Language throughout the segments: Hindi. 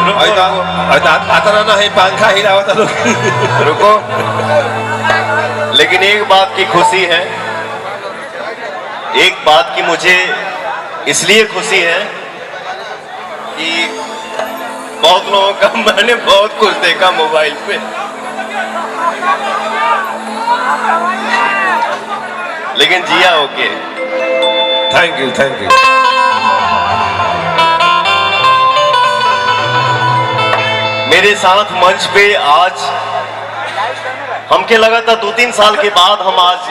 आता ना है पंखा हिलावत रुको। लेकिन एक बात की खुशी है, एक बात की मुझे इसलिए खुशी है कि बहुत लोगों का मैंने बहुत कुछ देखा मोबाइल पे, लेकिन Jiya okay. Thank you thank you. मेरे साथ मंच पे आज हमके लगा था 2-3 साल के बाद हम आज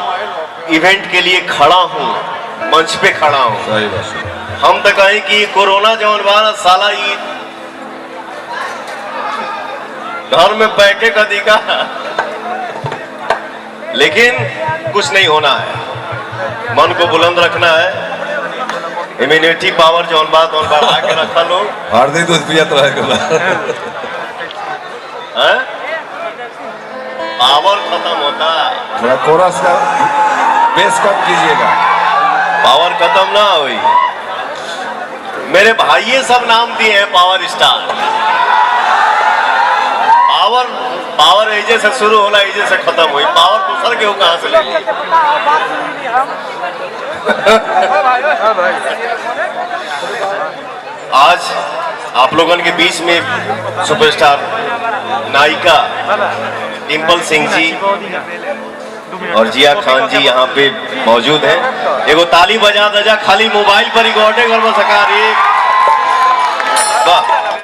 इवेंट के लिए खड़ा हूं, मंच पे खड़ा हूं। सही बात। हम तो कहें कि कोरोना जौन बार साला ये घर में बैठे का दिखा, लेकिन कुछ नहीं होना है, मन को बुलंद रखना है, इम्यूनिटी पावर जौन बात आके रखा लोग। हरदी दूध पियत रहेगा। पावर खत्म होता है, थोड़ा कोरस का बेस कम कीजिएगा। पावर खत्म ना हुई। मेरे भाई सब नाम दिए हैं पावर स्टार। पावर एजे से शुरू होला, एजे से खत्म हुई। पावर दूसर के हो कहां से ले? आज आप लोगों के बीच में सुपरस्टार नायिका डिंपल सिंह जी और जिया खान जी यहाँ पे मौजूद हैं। एगो ताली बजा दजा, खाली मोबाइल पर रिकॉर्डिंग और सकार एक